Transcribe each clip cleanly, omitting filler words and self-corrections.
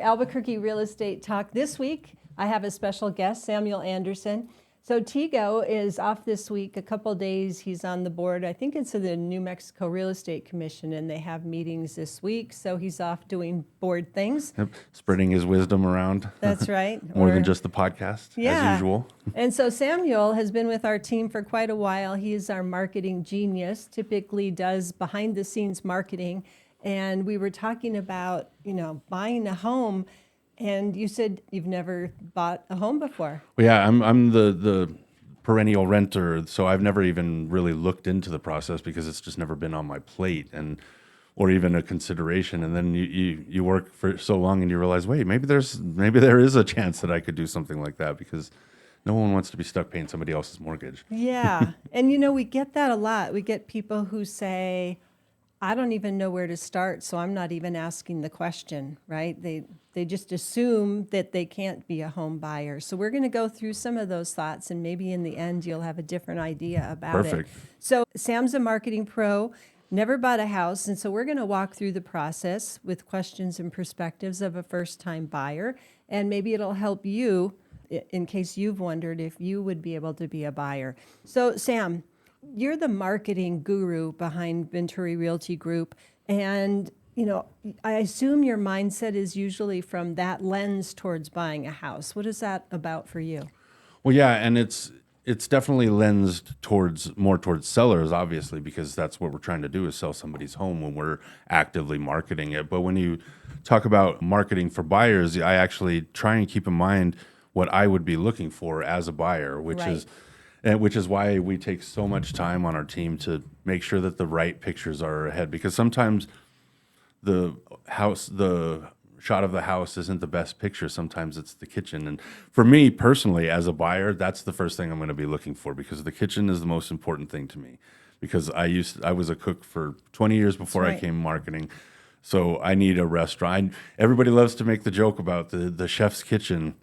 Albuquerque Real Estate Talk. This week, I have a special guest, Samuel Anderson. So Tego is off this week, a couple days. He's on the board. I think it's the New Mexico Real Estate Commission, and they have meetings this week. So he's off doing board things. Yep. Spreading his wisdom around. That's right. More than just the podcast, as usual. And so Samuel has been with our team for quite a while. He is our marketing genius, typically does behind-the-scenes marketing. And we were talking about, buying a home. And you said you've never bought a home before. Well, yeah, I'm the perennial renter, so I've never even really looked into the process because it's just never been on my plate or even a consideration. And then you work for so long and you realize, wait, maybe there is a chance that I could do something like that because no one wants to be stuck paying somebody else's mortgage. Yeah, and we get that a lot. We get people who say, I don't even know where to start, so I'm not even asking the question, right? They just assume that they can't be a home buyer. So we're going to go through some of those thoughts, and maybe in the end you'll have a different idea about it. Perfect. So Sam's a marketing pro, never bought a house, and so we're going to walk through the process with questions and perspectives of a first-time buyer, and maybe it'll help you in case you've wondered if you would be able to be a buyer. So Sam, you're the marketing guru behind Venturi Realty Group. And, I assume your mindset is usually from that lens towards buying a house. What is that about for you? Well, yeah, and it's definitely lensed more towards sellers, obviously, because that's what we're trying to do is sell somebody's home when we're actively marketing it. But when you talk about marketing for buyers, I actually try and keep in mind what I would be looking for as a buyer, which is why we take so much time on our team to make sure that the right pictures are ahead. Because sometimes the shot of the house isn't the best picture. Sometimes it's the kitchen. And for me personally, as a buyer, that's the first thing I'm going to be looking for because the kitchen is the most important thing to me. Because I was a cook for 20 years before I came marketing. So I need a restaurant. Everybody loves to make the joke about the chef's kitchen.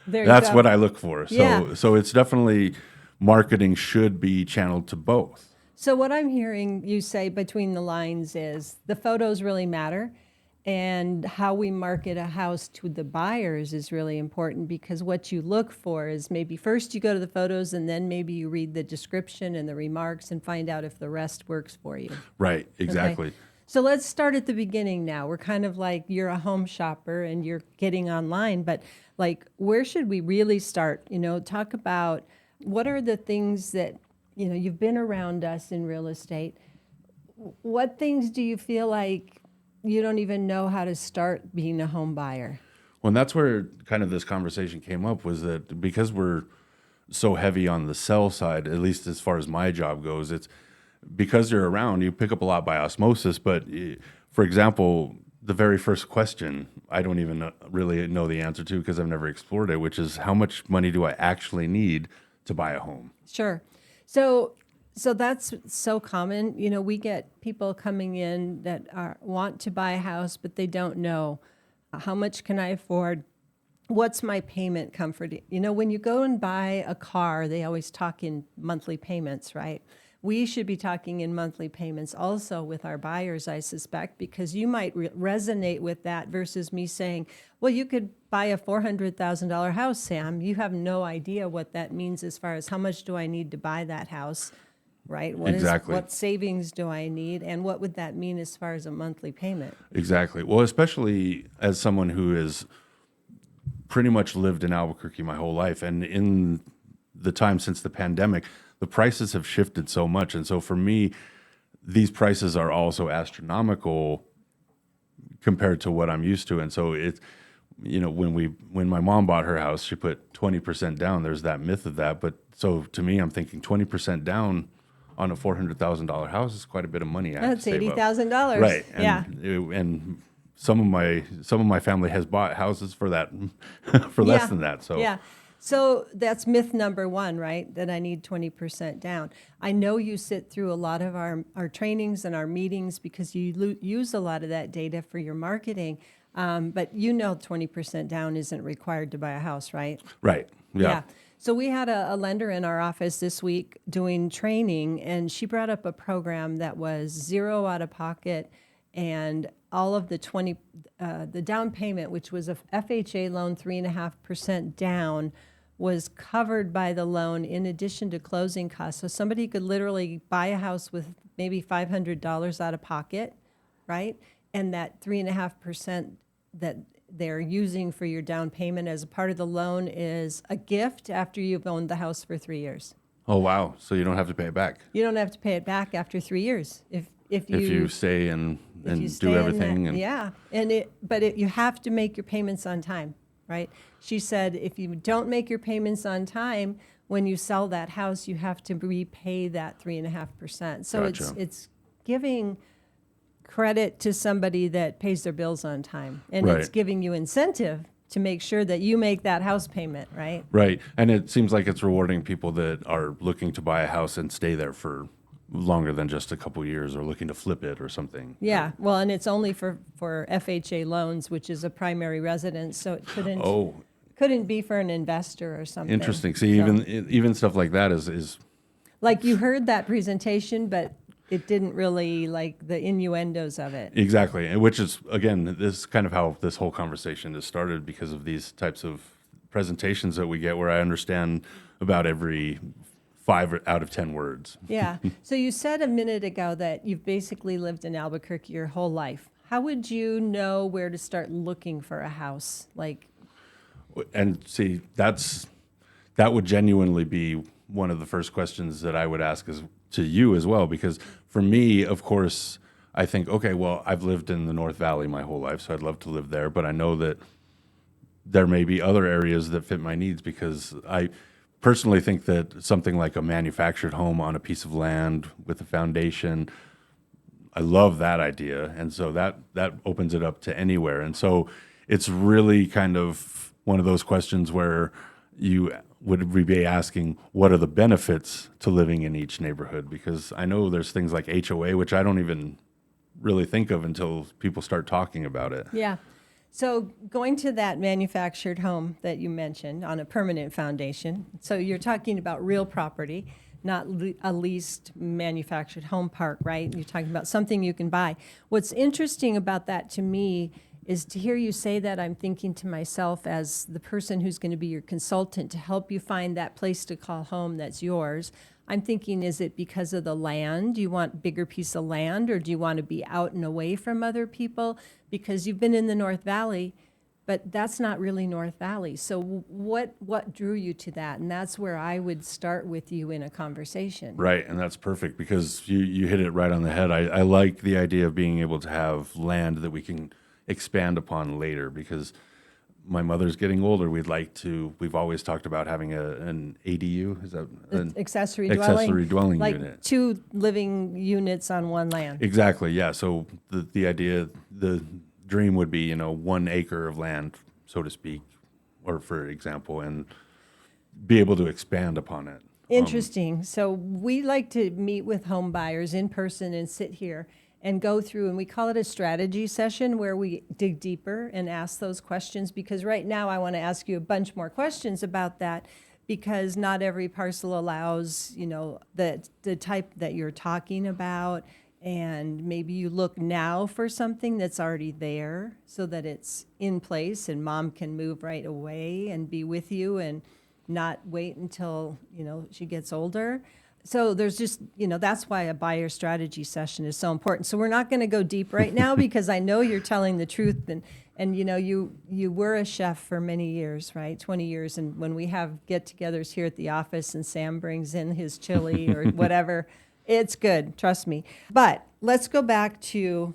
That's what I look for. So it's definitely marketing should be channeled to both. So what I'm hearing you say between the lines is the photos really matter, and how we market a house to the buyers is really important because what you look for is maybe first you go to the photos and then maybe you read the description and the remarks and find out if the rest works for you. Right, exactly. Okay. So let's start at the beginning now. We're kind of like you're a home shopper and you're getting online, but like where should we really start? Talk about what are the things that, you've been around us in real estate. What things do you feel like you don't even know how to start being a home buyer? Well, and that's where kind of this conversation came up was that because we're so heavy on the sell side, at least as far as my job goes, it's because you're around, you pick up a lot by osmosis. But for example, the very first question, I don't even really know the answer to because I've never explored it, which is how much money do I actually need to buy a home? Sure. So that's so common. We get people coming in that want to buy a house, but they don't know how much can I afford? What's my payment comfort? When you go and buy a car, they always talk in monthly payments, right? We should be talking in monthly payments also with our buyers, I suspect, because you might resonate with that versus me saying, well, you could buy a $400,000 house, Sam. You have no idea what that means as far as how much do I need to buy that house, right? What savings do I need? And what would that mean as far as a monthly payment? Exactly. Well, especially as someone who has pretty much lived in Albuquerque my whole life. And in the time since the pandemic, the prices have shifted so much. And so for me, these prices are also astronomical compared to what I'm used to. And so it's, when my mom bought her house, she put 20% down. There's that myth of that. But so to me, I'm thinking 20% down on a $400,000 house is quite a bit of money. That's $80,000. Right. And, and some of my family has bought houses for that, for less than that. So yeah. So that's myth number one, right? That I need 20% down. I know you sit through a lot of our trainings and our meetings because you use a lot of that data for your marketing. But 20% down isn't required to buy a house, right? Right. Yeah. So we had a lender in our office this week doing training, and she brought up a program that was zero out of pocket and all of the down payment, which was a FHA loan, 3.5% down, was covered by the loan in addition to closing costs. So somebody could literally buy a house with maybe $500 out of pocket, right? And that 3.5% that they're using for your down payment as a part of the loan is a gift after you've owned the house for 3 years. Oh, wow. So you don't have to pay it back. You don't have to pay it back after 3 years if You stay and you do stay in everything. that- And yeah, but you have to make your payments on time, right? She said if you don't make your payments on time, when you sell that house, you have to repay that 3.5%. So Gotcha. it's giving credit to somebody that pays their bills on time, and it's Right. giving you incentive to make sure that you make that house payment, right? Right. And it seems like it's rewarding people that are looking to buy a house and stay there for longer than just a couple years or looking to flip it or something. Yeah, well, and it's only for FHA loans, which is a primary residence, so it Oh, couldn't be for an investor or something. interesting. See, So, even stuff like that is like you heard that presentation, but it didn't really like the innuendos of it. exactly, and which is, again, this is kind of how this whole conversation has started because of these types of presentations that we get where I understand about every 5 out of 10 words. Yeah. So you said a minute ago that you've basically lived in Albuquerque your whole life. How would you know where to start looking for a house? Like, And see, that would genuinely be one of the first questions that I would ask is to you as well, because for me, of course, I think, okay, well, I've lived in the North Valley my whole life, so I'd love to live there, but I know that there may be other areas that fit my needs because I personally think that something like a manufactured home on a piece of land with a foundation, I love that idea. And so that opens it up to anywhere. And so it's really kind of one of those questions where you would be asking, what are the benefits to living in each neighborhood? Because I know there's things like HOA, which I don't even really think of until people start talking about it. yeah. So going to that manufactured home that you mentioned on a permanent foundation, so you're talking about real property, not a leased manufactured home park, right? You're talking about something you can buy. What's interesting about that to me is to hear you say that. I'm thinking to myself as the person who's going to be your consultant to help you find that place to call home that's yours. I'm thinking, is it because of the land? Do you want a bigger piece of land, or do you want to be out and away from other people? Because you've been in the North Valley, but that's not really North Valley. So what drew you to that? And that's where I would start with you in a conversation. Right, and that's perfect because you hit it right on the head. I like the idea of being able to have land that we can expand upon later because my mother's getting older. We've always talked about having an ADU. Is that an Accessory dwelling like unit? 2 living units on one land. Exactly, yeah. So the idea, the dream would be, 1 acre of land, so to speak, or for example, and be able to expand upon it. Interesting. So we like to meet with home buyers in person and sit here and go through, and we call it a strategy session where we dig deeper and ask those questions, because right now I want to ask you a bunch more questions about that, because not every parcel allows, the type that you're talking about, and maybe you look now for something that's already there so that it's in place and mom can move right away and be with you and not wait until, she gets older. So there's just, that's why a buyer strategy session is so important. So we're not going to go deep right now because I know you're telling the truth. And you were a chef for many years, right? 20 years. And when we have get-togethers here at the office and Sam brings in his chili or whatever, it's good, trust me. But let's go back to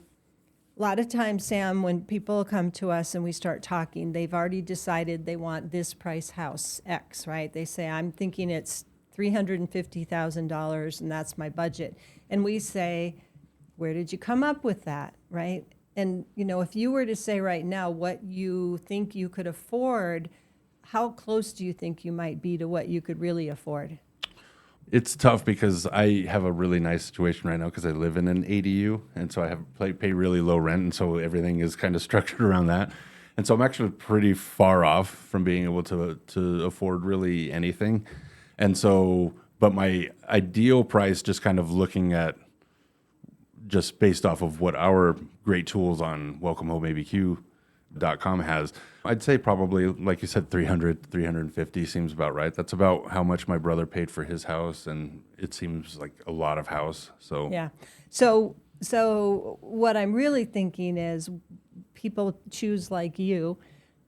a lot of times, Sam, when people come to us and we start talking, they've already decided they want this price house, X, right? They say, I'm thinking it's $350,000 and that's my budget. And we say, where did you come up with that, right? And, if you were to say right now what you think you could afford, how close do you think you might be to what you could really afford? It's tough because I have a really nice situation right now because I live in an ADU, and so I pay really low rent, and so everything is kind of structured around that. And so I'm actually pretty far off from being able to afford really anything. And so, but my ideal price, just kind of looking at just based off of what our great tools on welcomehomeabq.com has, I'd say probably, like you said, 350 seems about right. That's about how much my brother paid for his house, and it seems like a lot of house. So Yeah. So what I'm really thinking is people choose like you.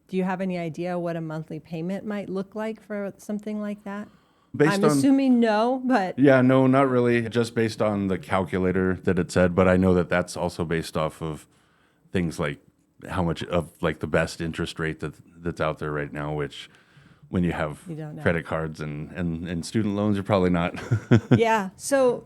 Do you have any idea what a monthly payment might look like for something like that? based I'm on assuming no, but yeah, no, not really. Just based on the calculator that it said, but I know that that's also based off of things like how much of like the best interest rate that's out there right now, which when you have you don't know. credit cards and student loans, you're probably not. Yeah. So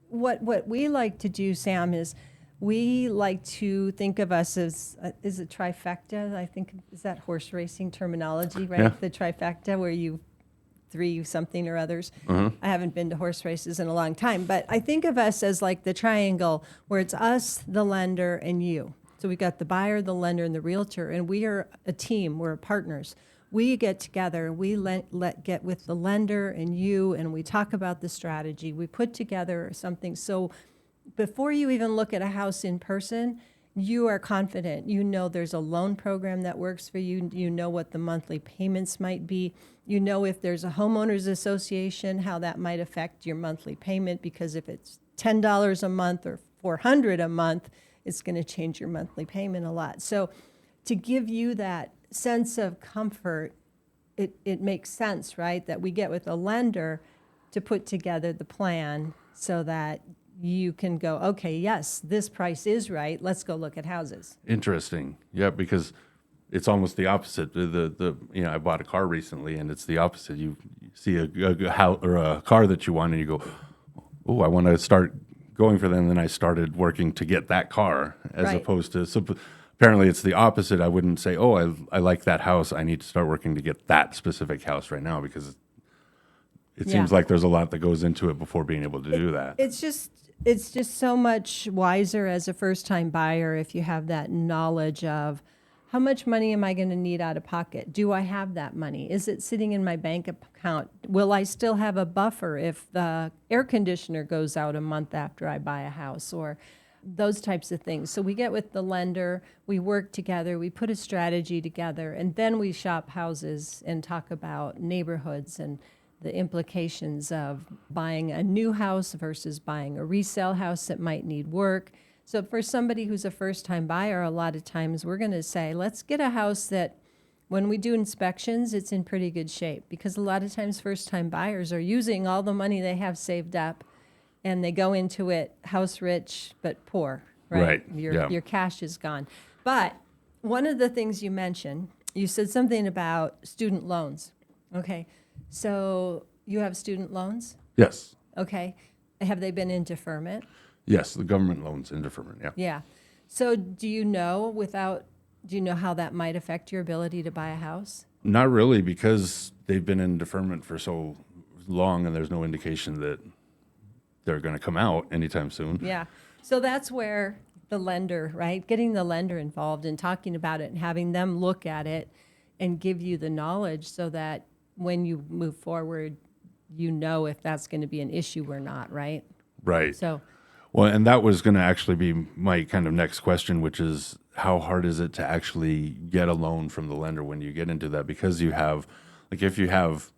what we like to do, Sam, is we like to think of us as is it trifecta? I think is that horse racing terminology, right? Yeah. The trifecta where you three something or others. I haven't been to horse races in a long time, but I think of us as like the triangle where it's us, the lender, and you. So we got the buyer, the lender, and the realtor, and we are a team. We're partners. We get together, we get with the lender and you, and we talk about the strategy. We put together something. So before you even look at a house in person, you are confident. You know there's a loan program that works for you. You know what the monthly payments might be. You know if there's a homeowners association, how that might affect your monthly payment, because if it's $10 a month or $400 a month, it's going to change your monthly payment a lot. So to give you that sense of comfort, it makes sense, right, that we get with a lender to put together the plan so that you can go, okay, yes, this price is right. Let's go look at houses. Interesting. Yeah, because it's almost the opposite. The I bought a car recently, and it's the opposite. You see a house or a car that you want, and you go, oh, I want to start going for them. And then I started working to get that car, as Right. opposed to apparently it's the opposite. I wouldn't say, oh, I like that house. I need to start working to get that specific house right now, because it seems Yeah. like there's a lot that goes into it before being able to do that. It's just so much wiser as a first-time buyer if you have that knowledge of how much money am I going to need out of pocket? Do I have that money? Is it sitting in my bank account? Will I still have a buffer if the air conditioner goes out a month after I buy a house, or those types of things? So we get with the lender, we work together, we put a strategy together, and then we shop houses and talk about neighborhoods and the implications of buying a new house versus buying a resale house that might need work. So for somebody who's a first-time buyer, a lot of times we're going to say, let's get a house that when we do inspections, it's in pretty good shape, because a lot of times first-time buyers are using all the money they have saved up and they go into it house rich but poor, right? Right, Your, yeah. your cash is gone. But one of the things you mentioned, you said something about student loans. Okay. So you have student loans? Yes. Okay. Have they been in deferment? Yes, the government loans in deferment, yeah. Yeah. So do you know how that might affect your ability to buy a house? Not really, because they've been in deferment for so long, and there's no indication that they're going to come out anytime soon. Yeah. So that's where the lender, right? Getting the lender involved and talking about it and having them look at it and give you the knowledge so that when you move forward, you know if that's going to be an issue or not, right? Right. So, Well, and that was going to actually be my kind of next question, which is how hard is it to actually get a loan from the lender when you get into that? Because you have, like, if you have,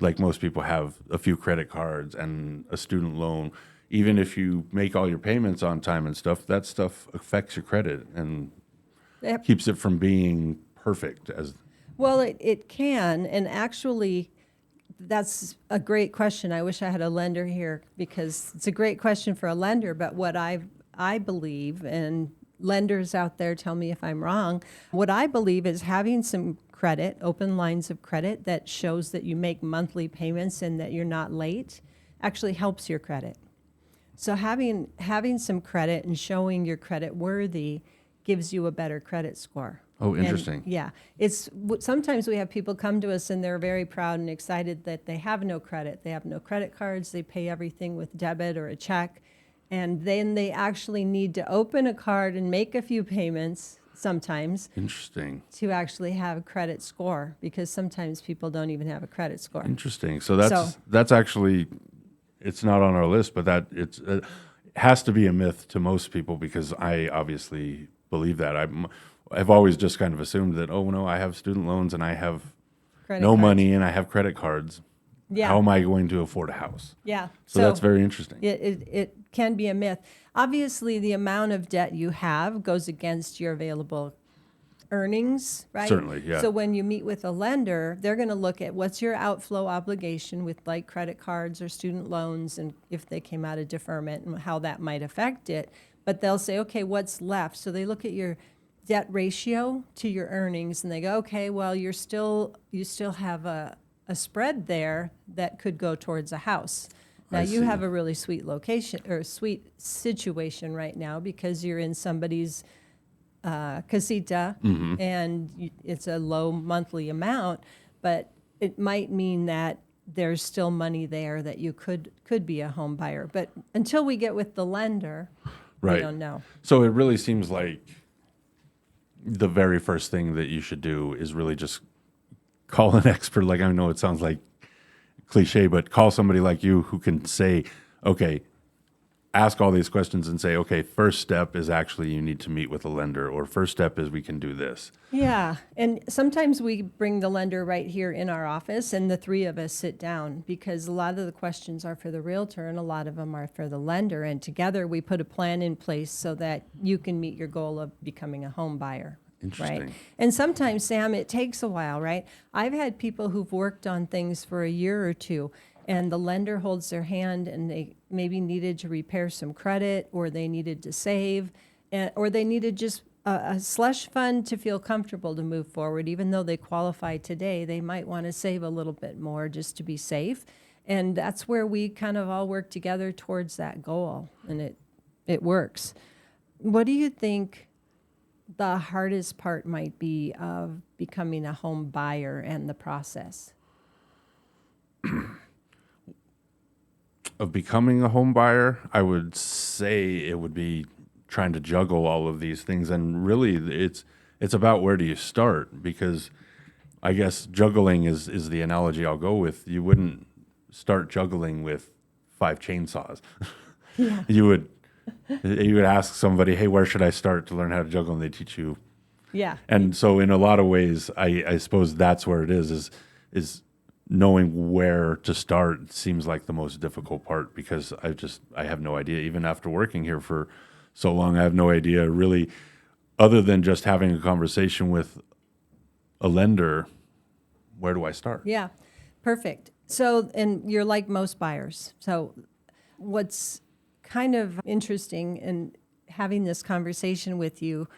like most people have, a few credit cards and a student loan, even if you make all your payments on time and stuff, that stuff affects your credit and Yep. keeps it from being perfect. Well, it can, and actually, that's a great question. I wish I had a lender here because it's a great question for a lender. But what I believe, and lenders out there tell me if I'm wrong, what I believe is having some credit, open lines of credit that shows that you make monthly payments and that you're not late, actually helps your credit. So having some credit and showing you're credit worthy gives you a better credit score. Oh, interesting. And yeah, sometimes we have people come to us and they're very proud and excited that they have no credit. They have no credit cards. They pay everything with debit or a check. And then they actually need to open a card and make a few payments sometimes Interesting. to actually have a credit score, because sometimes people don't even have a credit score. Interesting. So that's actually, it's not on our list, but has to be a myth to most people because I obviously believe that. I've always just kind of assumed that, oh no, I have student loans and I have Credit no cards. money and I have credit cards. Yeah. How am I going to afford a house? Yeah. So that's very interesting. It can be a myth. Obviously, the amount of debt you have goes against your available earnings, right? Certainly, yeah. So when you meet with a lender, they're going to look at what's your outflow obligation with like credit cards or student loans, and if they came out of deferment and how that might affect it. But they'll say, okay, what's left? So they look at your debt ratio to your earnings, and they go, okay, well, you still have a spread there that could go towards a house. Now I you see. have a really sweet location or sweet situation right now because you're in somebody's casita, and it's a low monthly amount, but it might mean that there's still money there that you could be a home buyer. But until we get with the lender, we Right. don't know. So it really seems like the very first thing that you should do is really just call an expert. Like, I know it sounds like cliche, but call somebody like you who can say, okay, ask all these questions and say, okay, first step is actually you need to meet with a lender, or first step is we can do this. Yeah, and sometimes we bring the lender right here in our office, and the three of us sit down because a lot of the questions are for the realtor and a lot of them are for the lender. And together we put a plan in place so that you can meet your goal of becoming a home buyer. Interesting. Right. And sometimes, Sam, it takes a while, right? I've had people who've worked on things for a year or two, and the lender holds their hand and they maybe needed to repair some credit, or they needed to save, or they needed just a slush fund to feel comfortable to move forward. Even though they qualify today, they might want to save a little bit more just to be safe. And that's where we kind of all work together towards that goal, and it works. What do you think the hardest part might be of becoming a home buyer and the process? Of becoming a home buyer, I would say it would be trying to juggle all of these things, and really it's about where do you start, because I guess juggling is the analogy I'll go with. You wouldn't start juggling with 5 chainsaws. Yeah. You would ask somebody, hey, where should I start to learn how to juggle, and they teach you. Yeah. And so in a lot of ways, I suppose that's where it is knowing where to start seems like the most difficult part, because I have no idea. Even after working here for so long, I have no idea really, other than just having a conversation with a lender, where do I start? Yeah. Perfect. So, and you're like most buyers. So what's kind of interesting in having this conversation with you,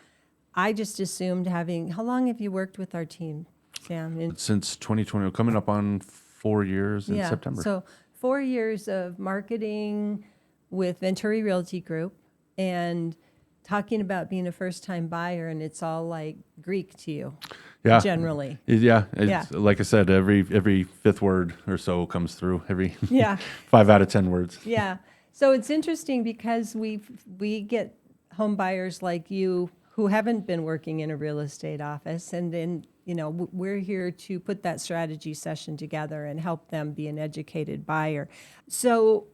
I just assumed how long have you worked with our team, Sam? Since 2020, coming up on 4 years in September. So 4 years of marketing with Venturi Realty Group and talking about being a first-time buyer, and it's all like Greek to you, Yeah. generally. Yeah, Yeah. like I said, every fifth word or so comes through. Every Yeah. 5 out of 10 words. Yeah. So it's interesting because we get home buyers like you who haven't been working in a real estate office, and then we're here to put that strategy session together and help them be an educated buyer. So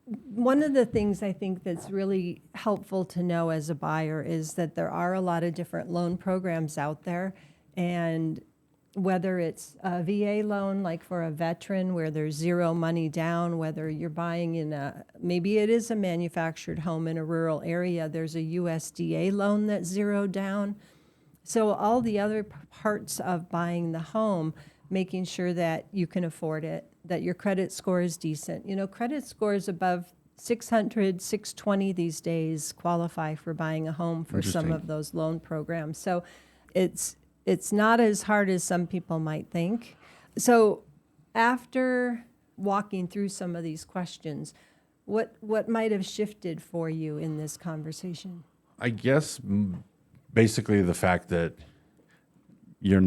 one of the things I think that's really helpful to know as a buyer is that there are a lot of different loan programs out there, and whether it's a VA loan, like for a veteran where there's zero money down, whether you're buying maybe it is a manufactured home in a rural area, there's a USDA loan that's zero down. So all the other parts of buying the home, making sure that you can afford it, that your credit score is decent. Credit scores above 600, 620 these days qualify for buying a home for some Interesting. of those loan programs. So it's not as hard as some people might think. So after walking through some of these questions, what might have shifted for you in this conversation? I guess basically the fact that you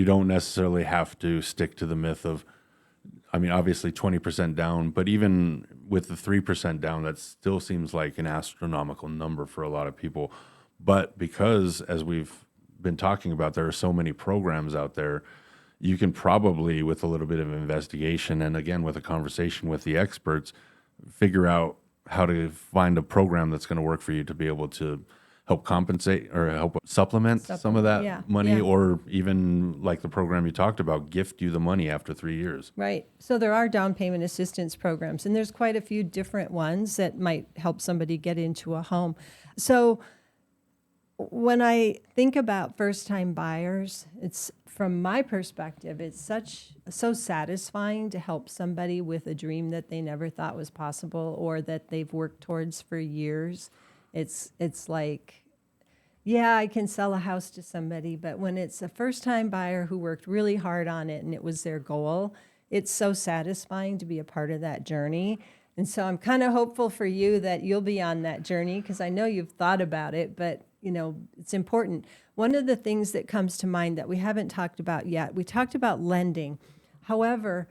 don't necessarily have to stick to the myth of, I mean, obviously 20% down, but even with the 3% down, that still seems like an astronomical number for a lot of people. But because, as we've been talking about, there are so many programs out there, you can probably, with a little bit of investigation and again with a conversation with the experts, figure out how to find a program that's going to work for you to be able to help compensate or help supplement some of that yeah, money, yeah. or even like the program you talked about, gift you the money after 3 years. Right. So there are down payment assistance programs, and there's quite a few different ones that might help somebody get into a home. So when I think about first-time buyers, it's from my perspective, it's so satisfying to help somebody with a dream that they never thought was possible or that they've worked towards for years. It's like, yeah, I can sell a house to somebody, but when it's a first-time buyer who worked really hard on it and it was their goal, it's so satisfying to be a part of that journey. And so I'm kind of hopeful for you that you'll be on that journey because I know you've thought about it, but it's important. One of the things that comes to mind that we haven't talked about yet, we talked about lending. However,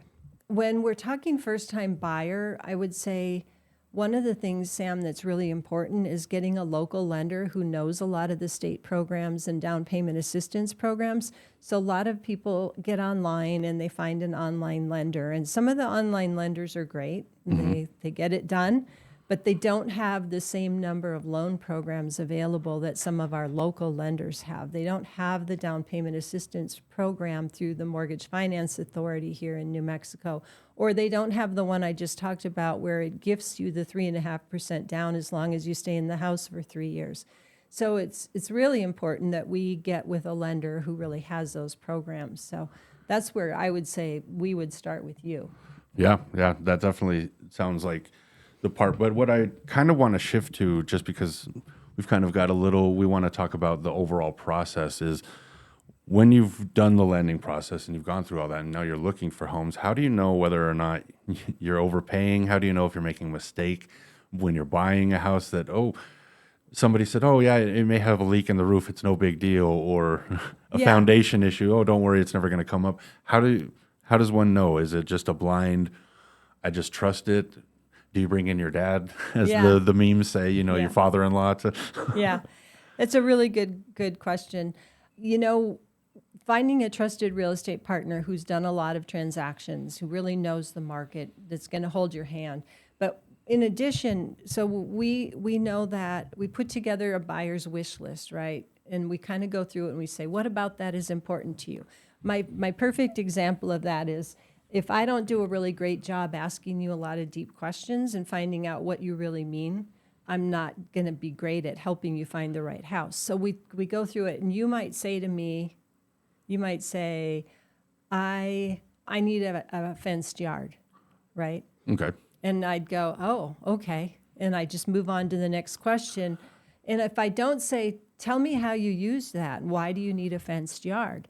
when we're talking first-time buyer, I would say one of the things, Sam, that's really important is getting a local lender who knows a lot of the state programs and down payment assistance programs. So a lot of people get online and they find an online lender. And some of the online lenders are great. And they get it done, but they don't have the same number of loan programs available that some of our local lenders have. They don't have the down payment assistance program through the Mortgage Finance Authority here in New Mexico, or they don't have the one I just talked about where it gifts you the 3.5% down as long as you stay in the house for 3 years. So it's really important that we get with a lender who really has those programs. So that's where I would say we would start with you. Yeah, that definitely sounds like the part. But what I kind of want to shift to, just because we've kind of got we want to talk about the overall process, is when you've done the lending process and you've gone through all that and now you're looking for homes, how do you know whether or not you're overpaying? How do you know if you're making a mistake when you're buying a house that, somebody said, oh, yeah, it may have a leak in the roof, it's no big deal, or a foundation issue, oh, don't worry, it's never going to come up. How does one know? Is it just a blind, I just trust it? Do you bring in your dad, as the memes say, your father-in-law to Yeah, it's a really good question. Finding a trusted real estate partner who's done a lot of transactions, who really knows the market, that's going to hold your hand. But in addition, so we know that we put together a buyer's wish list, right? And we kind of go through it and we say, what about that is important to you? My perfect example of that is if I don't do a really great job asking you a lot of deep questions and finding out what you really mean, I'm not going to be great at helping you find the right house. So we go through it, and you might say to me, I need a fenced yard, right? Okay. And I'd go, oh, okay. And I just move on to the next question. And if I don't say, tell me how you use that, why do you need a fenced yard?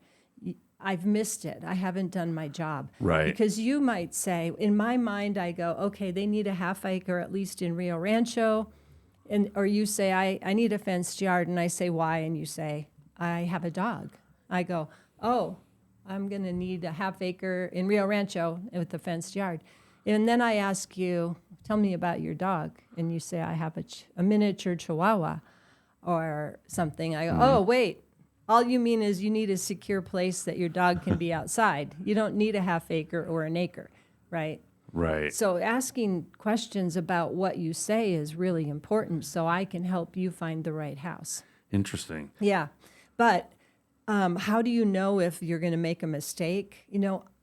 I've missed it. I haven't done my job. Right. Because you might say, in my mind, I go, okay, they need a half acre at least in Rio Rancho. Or you say, I need a fenced yard. And I say, why? And you say, I have a dog. I go, oh, I'm going to need a half acre in Rio Rancho with a fenced yard. And then I ask you, tell me about your dog. And you say, I have a miniature Chihuahua or something. I go, oh, wait. All you mean is you need a secure place that your dog can be outside. You don't need a half acre or an acre, right? Right. So asking questions about what you say is really important so I can help you find the right house. Interesting. Yeah. But how do you know if you're going to make a mistake?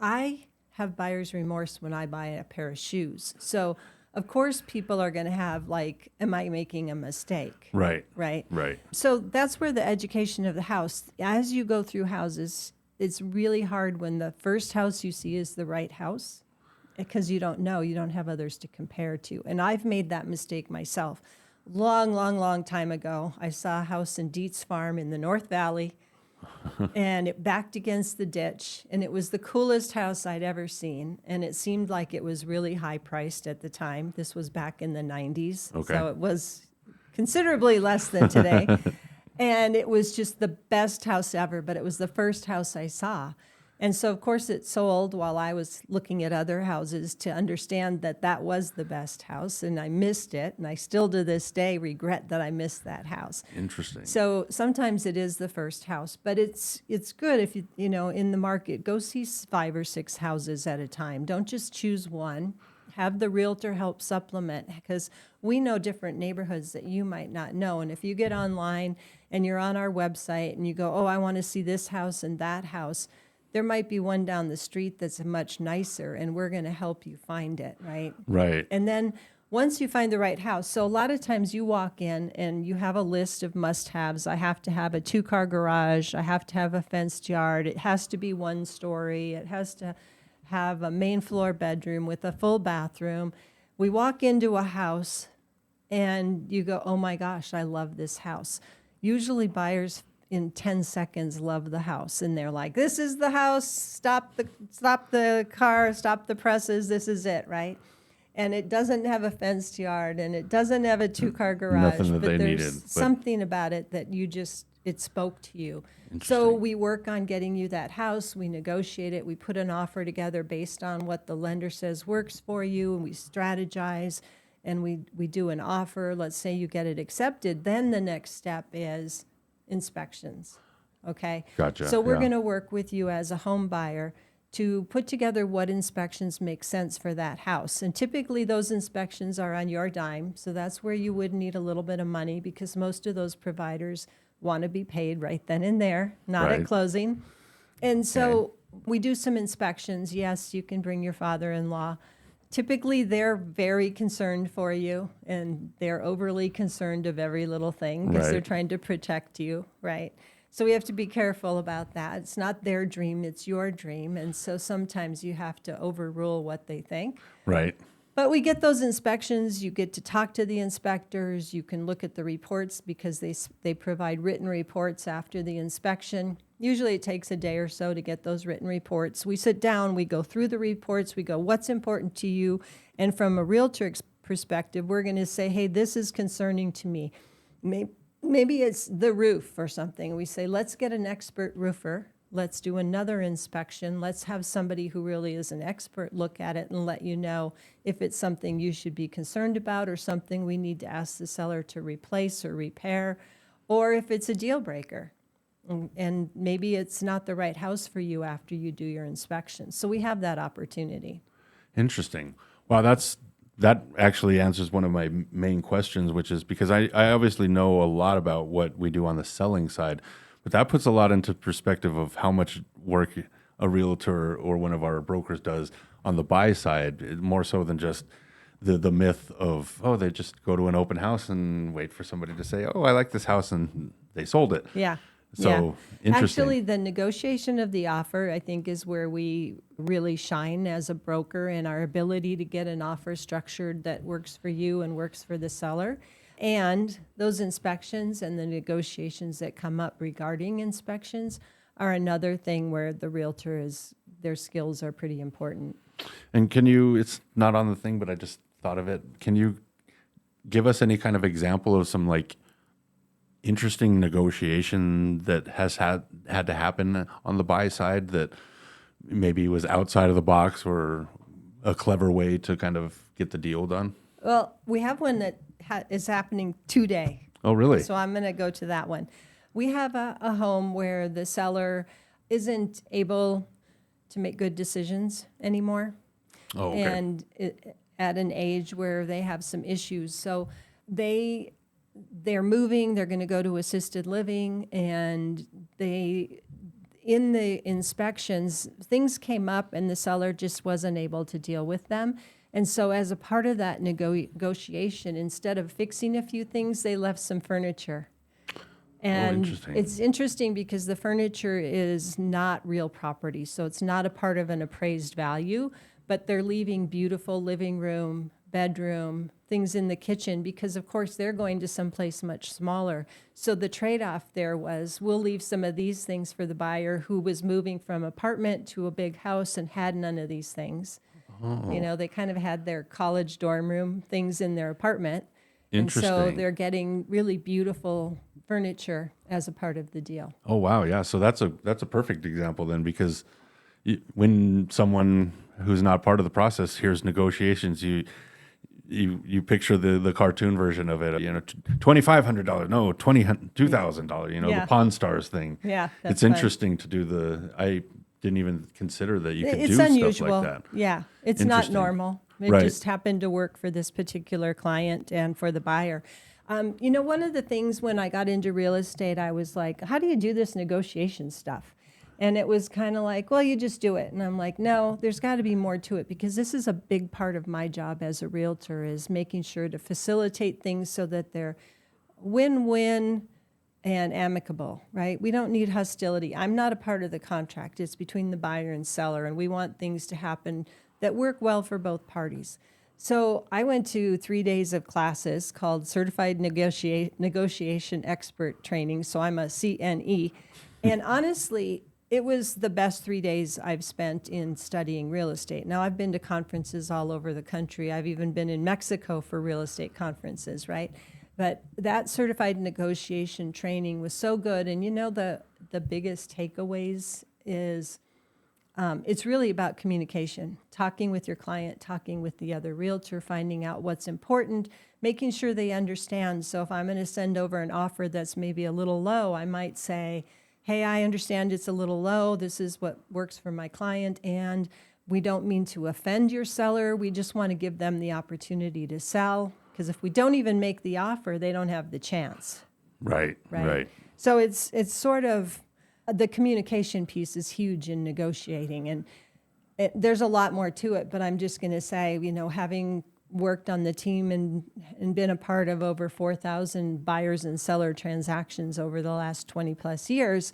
I have buyer's remorse when I buy a pair of shoes. So, of course, people are going to have am I making a mistake? Right. Right. Right. So that's where the education of the house, as you go through houses, it's really hard when the first house you see is the right house because you don't know, you don't have others to compare to. And I've made that mistake myself. Long time ago, I saw a house in Dietz Farm in the North Valley, and it backed against the ditch, and it was the coolest house I'd ever seen, and it seemed like it was really high priced at the time. This was back in the 90s, Okay. so it was considerably less than today. And it was just the best house ever, but it was the first house I saw. And so, of course, it sold while I was looking at other houses to understand that that was the best house, and I missed it. And I still to this day regret that I missed that house. Interesting. So sometimes it is the first house, but it's good if in the market, go see 5 or 6 houses at a time. Don't just choose one. Have the realtor help supplement, because we know different neighborhoods that you might not know. And if you get online and you're on our website and you go, oh, I want to see this house and that house, there might be one down the street that's much nicer, and we're going to help you find it, right? Right. And then once you find the right house, so a lot of times you walk in and you have a list of must-haves. I have to have a 2-car garage. I have to have a fenced yard. It has to be 1 story. It has to have a main floor bedroom with a full bathroom. We walk into a house and you go, oh my gosh, I love this house. Usually buyers in 10 seconds love the house, and they're like, this is the house. Stop the car, stop the presses. This is it, right? And it doesn't have a fenced yard, and it doesn't have a 2-car garage. Nothing that but they there's needed, but- something about it that it spoke to you. So Interesting. we work on getting you that house. We negotiate it. We put an offer together based on what the lender says works for you, and we strategize, and we do an offer. Let's say you get it accepted. Then the next step is inspections. Okay? Gotcha, So we're yeah. going to work with you as a home buyer to put together what inspections make sense for that house. And typically those inspections are on your dime, so that's where you would need a little bit of money, because most of those providers want to be paid right then and there, not Right. at closing. And so we do some inspections. Yes, you can bring your father-in-law. Typically, they're very concerned for you, and they're overly concerned of every little thing because they're Right. trying to protect you, right? So we have to be careful about that. It's not their dream, it's your dream. And so sometimes you have to overrule what they think. Right. But we get those inspections. You get to talk to the inspectors. You can look at the reports because they provide written reports after the inspection. Usually it takes a day or so to get those written reports. We sit down, we go through the reports, we go, what's important to you? And from a realtor perspective, we're going to say, hey, this is concerning to me. Maybe it's the roof or something. We say, let's get an expert roofer. Let's do another inspection. Let's have somebody who really is an expert look at it and let you know if it's something you should be concerned about or something we need to ask the seller to replace or repair, or if it's a deal breaker. And maybe it's not the right house for you after you do your inspection. So we have that opportunity. Interesting. Wow, that actually answers one of my main questions, which is because I obviously know a lot about what we do on the selling side, but that puts a lot into perspective of how much work a realtor or one of our brokers does on the buy side, more so than just the myth of, oh, they just go to an open house and wait for somebody to say, oh, I like this house, and they sold it. Yeah. So interesting. Actually, the negotiation of the offer, I think, is where we really shine as a broker in our ability to get an offer structured that works for you and works for the seller. And those inspections and the negotiations that come up regarding inspections are another thing where the realtor their skills are pretty important. And it's not on the thing, but I just thought of it. Can you give us any kind of example of some like interesting negotiation that has had to happen on the buy side that maybe was outside of the box or a clever way to kind of get the deal done? Well, we have one that is happening today. Oh, really? So I'm going to go to that one. We have a home where the seller isn't able to make good decisions anymore. Oh, okay. And at an age where they have some issues. So they're moving, they're going to go to assisted living, and in the inspections, things came up and the seller just wasn't able to deal with them. And so as a part of that negotiation, instead of fixing a few things, they left some furniture. And interesting. it's interesting because the furniture is not real property, so it's not a part of an appraised value, but they're leaving beautiful living room, bedroom, things in the kitchen, because of course they're going to someplace much smaller. So the trade-off there was, we'll leave some of these things for the buyer who was moving from apartment to a big house and had none of these things. Oh. You know, they kind of had their college dorm room things in their apartment. And so Interesting. they're getting really beautiful furniture as a part of the deal. Oh, wow. Yeah. So that's a perfect example then, because when someone who's not part of the process hears negotiations, you picture the cartoon version of it, $2,500, no, $2,000, Yeah. the Pawn Stars thing. Yeah, that's It's fun. interesting to do I didn't even consider that you could It's do unusual. stuff like that. Yeah, it's not Interesting. normal. It Right. just happened to work for this particular client and for the buyer. One of the things when I got into real estate, I was like, how do you do this negotiation stuff? And it was kind of like, well, you just do it. And I'm like, no, there's got to be more to it, because this is a big part of my job as a realtor, is making sure to facilitate things so that they're win-win and amicable, right? We don't need hostility. I'm not a part of the contract. It's between the buyer and seller, and we want things to happen that work well for both parties. So I went to 3 days of classes called Certified Negotiation Expert Training. So I'm a CNE. And honestly, it was the best 3 days I've spent in studying real estate. Now, I've been to conferences all over the country. I've even been in Mexico for real estate conferences, right? But that certified negotiation training was so good. And the biggest takeaways is it's really about communication, talking with your client, talking with the other realtor, finding out what's important, making sure they understand. So if I'm going to send over an offer that's maybe a little low, I might say, hey, I understand it's a little low. This is what works for my client, and we don't mean to offend your seller. We just want to give them the opportunity to sell, because if we don't even make the offer, they don't have the chance. Right. So it's sort of, the communication piece is huge in negotiating, and there's a lot more to it, but I'm just going to say, having worked on the team and been a part of over 4,000 buyers and seller transactions over the last 20 plus years,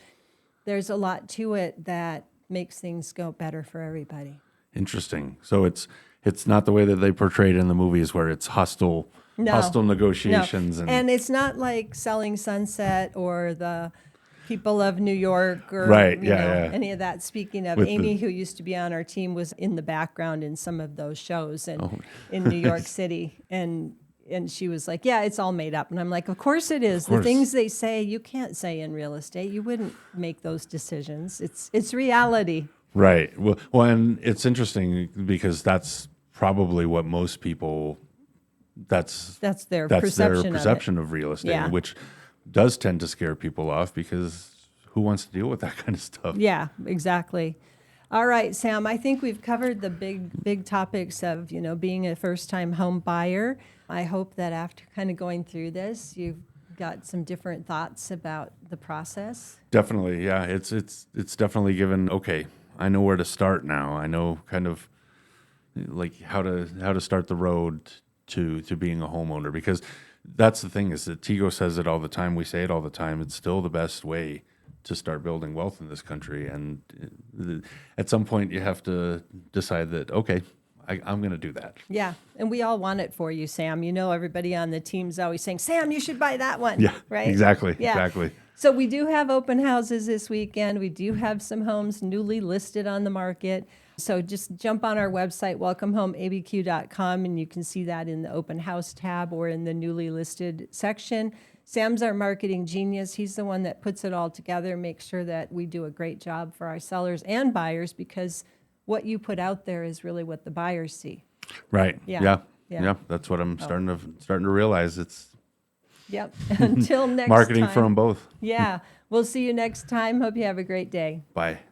there's a lot to it that makes things go better for everybody. Interesting. So it's not the way that they portrayed in the movies, where it's hostile negotiations. No. And it's not like Selling Sunset or the People of New York, or Right, yeah. any of that. Speaking of, With Amy, who used to be on our team, was in the background in some of those shows and in New York City. And she was like, yeah, it's all made up. And I'm like, of course it is. The things they say, you can't say in real estate. You wouldn't make those decisions. It's reality. Right. Well, and it's interesting because that's probably what most people, that's their perception of real estate, Yeah. which does tend to scare people off, because who wants to deal with that kind of stuff? Yeah, exactly. All right, Sam, I think we've covered the big topics of, being a first-time home buyer. I hope that after kind of going through this, you've got some different thoughts about the process. Definitely. Yeah. It's definitely given, okay, I know where to start now. I know kind of like how to start the road to being a homeowner, because that's the thing, is that Tego says it all the time. We say it all the time. It's still the best way to start building wealth in this country. And at some point you have to decide that, okay, I'm going to do that. Yeah, and we all want it for you, Sam. Everybody on the team's always saying, Sam, you should buy that one. Yeah, right? Exactly. Yeah. Exactly. So we do have open houses this weekend. We do have some homes newly listed on the market. So just jump on our website, welcomehomeabq.com, and you can see that in the open house tab or in the newly listed section. Sam's our marketing genius. He's the one that puts it all together, makes sure that we do a great job for our sellers and buyers, because what you put out there is really what the buyers see. Right. Yeah. Yeah. That's what I'm starting to realize. It's Yep. Until next marketing time. from both. Yeah. We'll see you next time. Hope you have a great day. Bye.